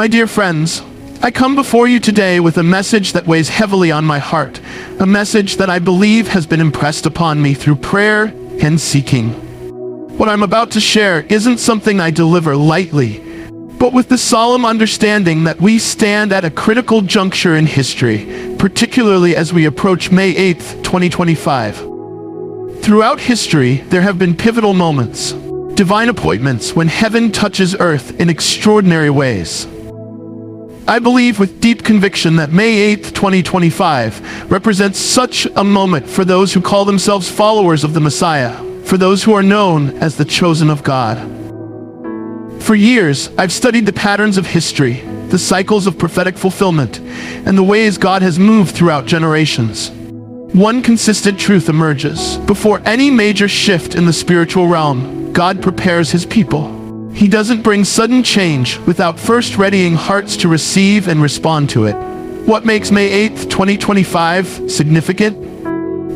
My dear friends, I come before you today with a message that weighs heavily on my heart, a message that I believe has been impressed upon me through prayer and seeking. What I'm about to share isn't something I deliver lightly, but with the solemn understanding that we stand at a critical juncture in history, particularly as we approach May 8th, 2025. Throughout history, there have been pivotal moments, divine appointments when heaven touches earth in extraordinary ways. I believe with deep conviction that May 8th, 2025 represents such a moment for those who call themselves followers of the Messiah, for those who are known as the chosen of God. For years, I've studied the patterns of history, the cycles of prophetic fulfillment, and the ways God has moved throughout generations. One consistent truth emerges. Before any major shift in the spiritual realm, God prepares His people. He doesn't bring sudden change without first readying hearts to receive and respond to it. What makes May 8th, 2025 significant?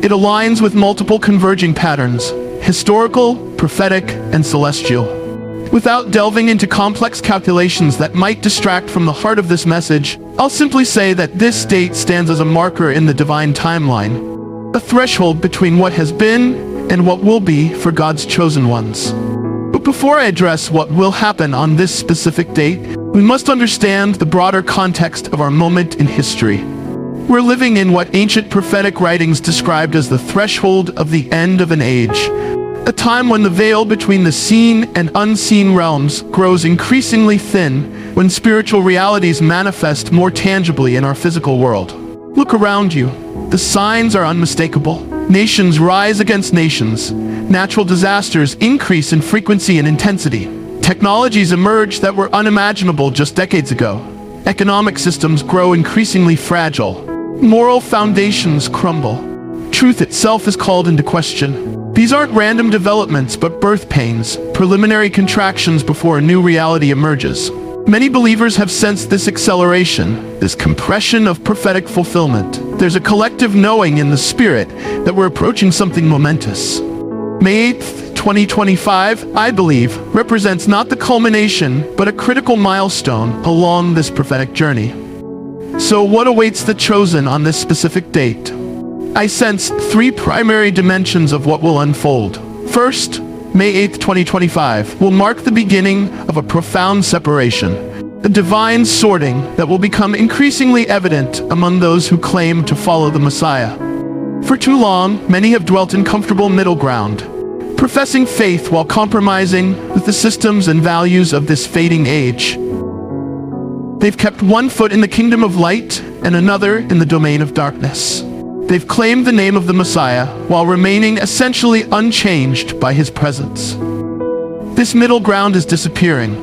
It aligns with multiple converging patterns: historical, prophetic, and celestial. Without delving into complex calculations that might distract from the heart of this message, I'll simply say that this date stands as a marker in the divine timeline, a threshold between what has been and what will be for God's chosen ones. But before I address what will happen on this specific date, we must understand the broader context of our moment in history. We're living in what ancient prophetic writings described as the threshold of the end of an age, a time when the veil between the seen and unseen realms grows increasingly thin, when spiritual realities manifest more tangibly in our physical world. Look around you. The signs are unmistakable. Nations rise against nations. Natural disasters increase in frequency and intensity. Technologies emerge that were unimaginable just decades ago. Economic systems grow increasingly fragile. Moral foundations crumble. Truth itself is called into question. These aren't random developments, but birth pains, preliminary contractions before a new reality emerges. Many believers have sensed this acceleration, this compression of prophetic fulfillment. There's a collective knowing in the spirit that we're approaching something momentous. May 8th, 2025, I believe, represents not the culmination, but a critical milestone along this prophetic journey. So what awaits the chosen on this specific date? I sense three primary dimensions of what will unfold. First, May 8th, 2025 will mark the beginning of a profound separation, a divine sorting that will become increasingly evident among those who claim to follow the Messiah. For too long, many have dwelt in comfortable middle ground, professing faith while compromising with the systems and values of this fading age. They've kept one foot in the kingdom of light and another in the domain of darkness. They've claimed the name of the Messiah while remaining essentially unchanged by His presence. This middle ground is disappearing.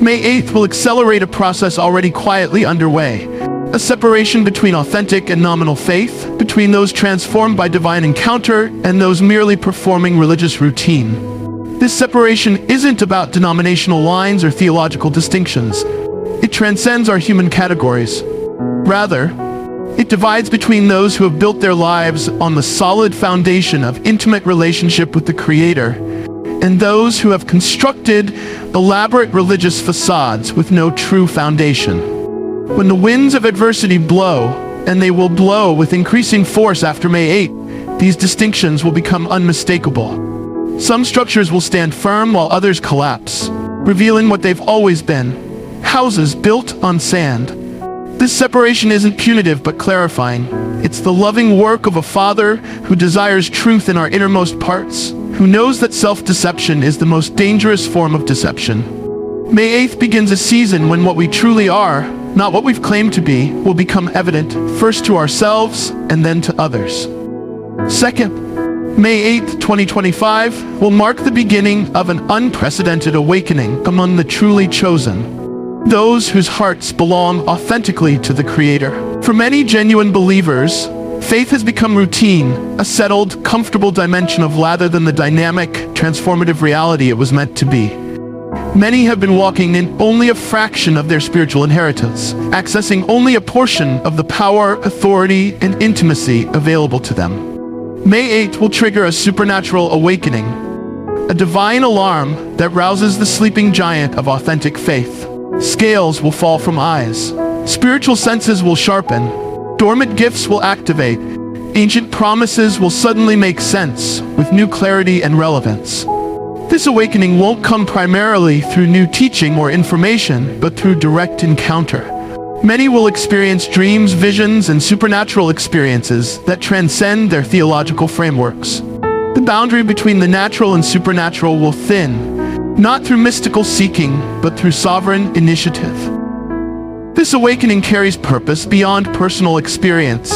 May 8th will accelerate a process already quietly underway, a separation between authentic and nominal faith, between those transformed by divine encounter and those merely performing religious routine. This separation isn't about denominational lines or theological distinctions. It transcends our human categories. Rather, it divides between those who have built their lives on the solid foundation of intimate relationship with the Creator and those who have constructed elaborate religious facades with no true foundation. When the winds of adversity blow, and they will blow with increasing force after May 8, these distinctions will become unmistakable. Some structures will stand firm while others collapse, revealing what they've always been: houses built on sand. This separation isn't punitive but clarifying. It's the loving work of a Father who desires truth in our innermost parts, who knows that self-deception is the most dangerous form of deception. May 8th begins a season when what we truly are, not what we've claimed to be, will become evident, first to ourselves and then to others. Second, May 8th, 2025 will mark the beginning of an unprecedented awakening among the truly chosen, those whose hearts belong authentically to the Creator. For many genuine believers, faith has become routine, a settled, comfortable dimension of rather than the dynamic, transformative reality it was meant to be. Many have been walking in only a fraction of their spiritual inheritance, accessing only a portion of the power, authority, and intimacy available to them. May 8th will trigger a supernatural awakening, a divine alarm that rouses the sleeping giant of authentic faith. Scales will fall from eyes. Spiritual senses will sharpen. Dormant gifts will activate. Ancient promises will suddenly make sense with new clarity and relevance. This awakening won't come primarily through new teaching or information, but through direct encounter. Many will experience dreams, visions, and supernatural experiences that transcend their theological frameworks. The boundary between the natural and supernatural will thin, not through mystical seeking, but through sovereign initiative. This awakening carries purpose beyond personal experience.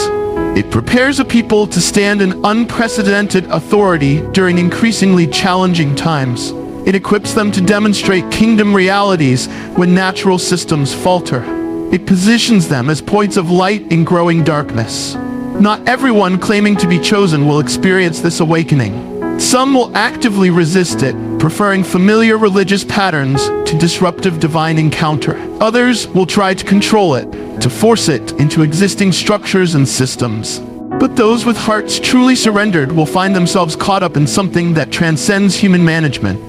It prepares a people to stand in unprecedented authority during increasingly challenging times. It equips them to demonstrate kingdom realities when natural systems falter. It positions them as points of light in growing darkness. Not everyone claiming to be chosen will experience this awakening. Some will actively resist it, preferring familiar religious patterns to disruptive divine encounter. Others will try to control it, to force it into existing structures and systems. But those with hearts truly surrendered will find themselves caught up in something that transcends human management.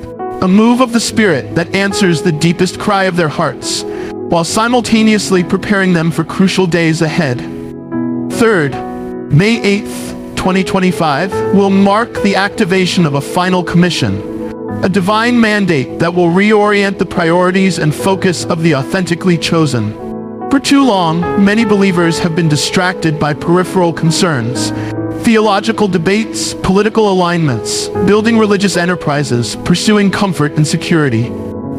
A move of the Spirit that answers the deepest cry of their hearts, while simultaneously preparing them for crucial days ahead. Third, May 8th, 2025 will mark the activation of a final commission, a divine mandate that will reorient the priorities and focus of the authentically chosen. For too long, many believers have been distracted by peripheral concerns, theological debates, political alignments, building religious enterprises, pursuing comfort and security.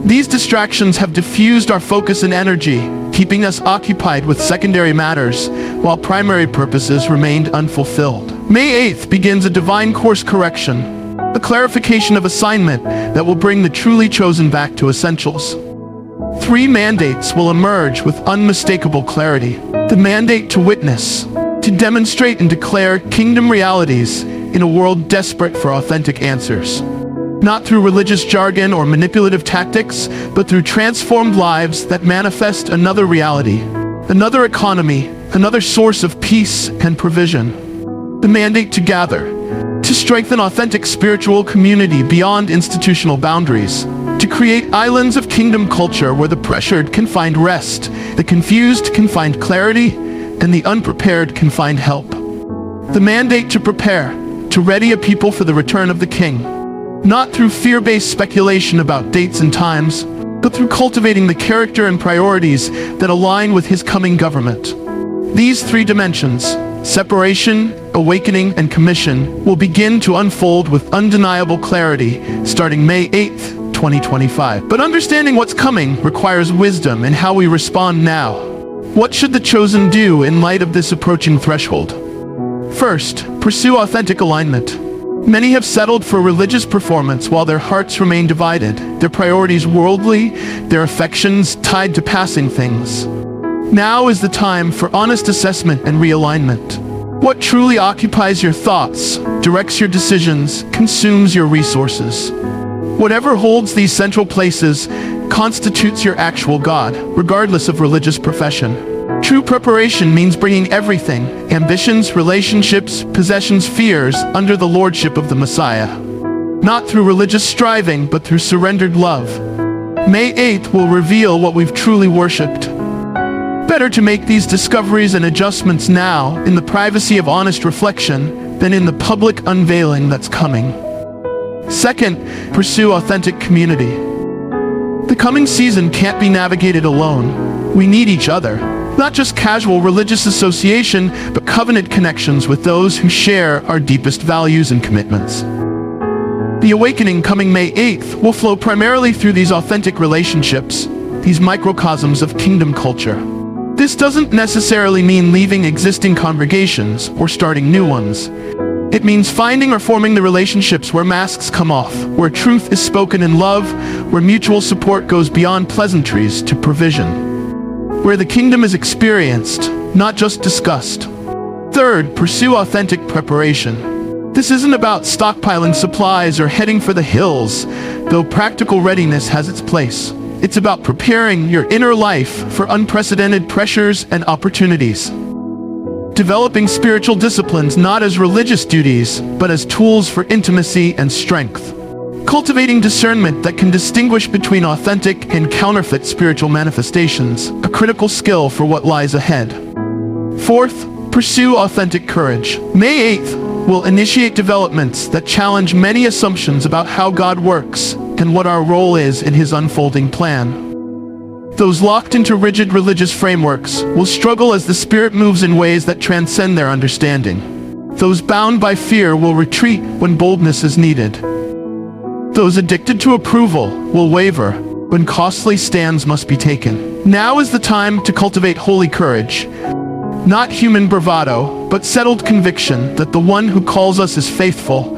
These distractions have diffused our focus and energy, keeping us occupied with secondary matters, while primary purposes remained unfulfilled. May 8th begins a divine course correction, a clarification of assignment that will bring the truly chosen back to essentials. 3 mandates will emerge with unmistakable clarity. The mandate to witness, to demonstrate and declare kingdom realities in a world desperate for authentic answers. Not through religious jargon or manipulative tactics, but through transformed lives that manifest another reality, another economy, another source of peace and provision. The mandate to gather, to strengthen authentic spiritual community beyond institutional boundaries, to create islands of kingdom culture where the pressured can find rest, the confused can find clarity, and the unprepared can find help. The mandate to prepare, to ready a people for the return of the King, not through fear-based speculation about dates and times, but through cultivating the character and priorities that align with his coming government. These 3 dimensions, separation, awakening, and commission, will begin to unfold with undeniable clarity starting May 8th, 2025. But understanding what's coming requires wisdom in how we respond now. What should the chosen do in light of this approaching threshold? First, pursue authentic alignment. Many have settled for religious performance while their hearts remain divided, their priorities worldly, their affections tied to passing things. Now is the time for honest assessment and realignment. What truly occupies your thoughts, directs your decisions, consumes your resources? Whatever holds these central places constitutes your actual God, regardless of religious profession. True preparation means bringing everything, ambitions, relationships, possessions, fears, under the lordship of the Messiah. Not through religious striving, but through surrendered love. May 8th will reveal what we've truly worshipped. Better to make these discoveries and adjustments now, in the privacy of honest reflection, than in the public unveiling that's coming. Second, pursue authentic community. The coming season can't be navigated alone. We need each other. Not just casual religious association, but covenant connections with those who share our deepest values and commitments. The awakening coming May 8th will flow primarily through these authentic relationships, these microcosms of kingdom culture. This doesn't necessarily mean leaving existing congregations or starting new ones. It means finding or forming the relationships where masks come off, where truth is spoken in love, where mutual support goes beyond pleasantries to provision, where the kingdom is experienced, not just discussed. Third, pursue authentic preparation. This isn't about stockpiling supplies or heading for the hills, though practical readiness has its place. It's about preparing your inner life for unprecedented pressures and opportunities. Developing spiritual disciplines not as religious duties, but as tools for intimacy and strength. cultivating discernment that can distinguish between authentic and counterfeit spiritual manifestations, a critical skill for what lies ahead. Fourth, pursue authentic courage. May 8th will initiate developments that challenge many assumptions about how God works and what our role is in His unfolding plan. Those locked into rigid religious frameworks will struggle as the Spirit moves in ways that transcend their understanding. Those bound by fear will retreat when boldness is needed. Those addicted to approval will waver when costly stands must be taken. Now is the time to cultivate holy courage, not human bravado, but settled conviction that the one who calls us is faithful,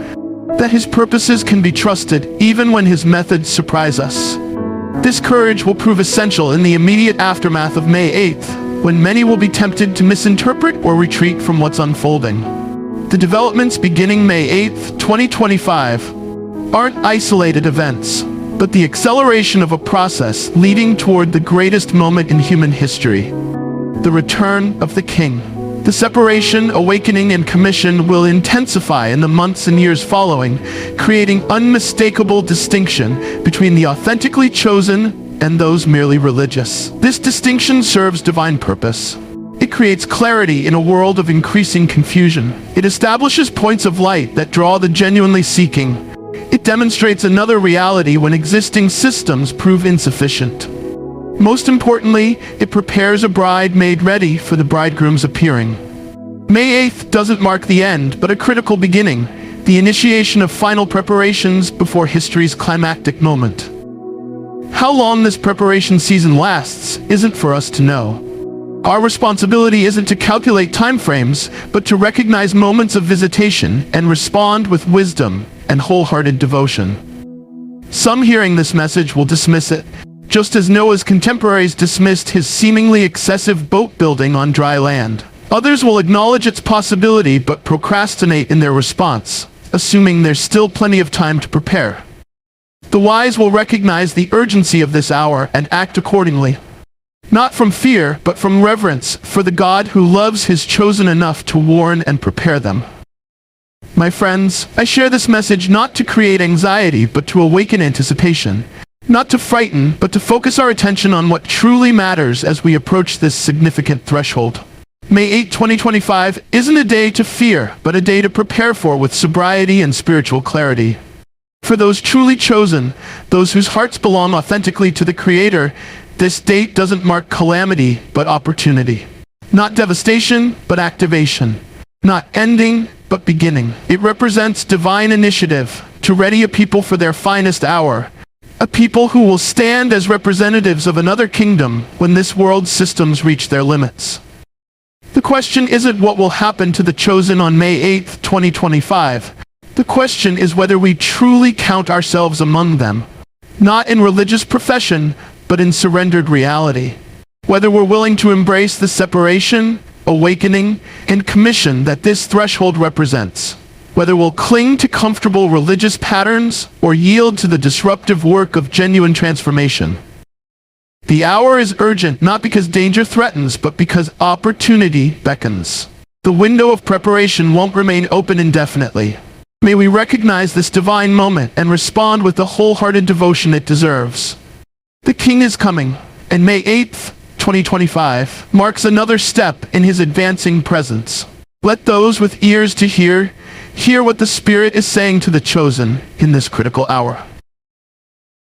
that His purposes can be trusted even when His methods surprise us. This courage will prove essential in the immediate aftermath of May 8th, when many will be tempted to misinterpret or retreat from what's unfolding. The developments beginning May 8th, 2025, aren't isolated events, but the acceleration of a process leading toward the greatest moment in human history, the return of the King. The separation, awakening, and commission will intensify in the months and years following, creating unmistakable distinction between the authentically chosen and those merely religious. This distinction serves divine purpose. It creates clarity in a world of increasing confusion. It establishes points of light that draw the genuinely seeking. It demonstrates another reality when existing systems prove insufficient. Most importantly, it prepares a bride made ready for the bridegroom's appearing. May 8th doesn't mark the end, but a critical beginning, the initiation of final preparations before history's climactic moment. How long this preparation season lasts isn't for us to know. Our responsibility isn't to calculate timeframes, but to recognize moments of visitation and respond with wisdom and wholehearted devotion. Some hearing this message will dismiss it, just as Noah's contemporaries dismissed his seemingly excessive boat building on dry land. Others will acknowledge its possibility but procrastinate in their response, assuming there's still plenty of time to prepare. The wise will recognize the urgency of this hour and act accordingly. Not from fear, but from reverence for the God who loves His chosen enough to warn and prepare them. My friends, I share this message not to create anxiety, but to awaken anticipation. Not to frighten, but to focus our attention on what truly matters as we approach this significant threshold. May 8, 2025 isn't a day to fear, but a day to prepare for with sobriety and spiritual clarity. For those truly chosen, those whose hearts belong authentically to the Creator, this date doesn't mark calamity, but opportunity. Not devastation, but activation. Not ending, but beginning. It represents divine initiative to ready a people for their finest hour. A people who will stand as representatives of another kingdom when this world's systems reach their limits. The question isn't what will happen to the chosen on May 8, 2025. The question is whether we truly count ourselves among them. Not in religious profession, but in surrendered reality. Whether we're willing to embrace the separation, awakening, and commission that this threshold represents. Whether we'll cling to comfortable religious patterns or yield to the disruptive work of genuine transformation. The hour is urgent, not because danger threatens, but because opportunity beckons. The window of preparation won't remain open indefinitely. May we recognize this divine moment and respond with the wholehearted devotion it deserves. The King is coming, and May 8th, 2025 marks another step in His advancing presence. Let those with ears to hear what the Spirit is saying to the chosen in this critical hour.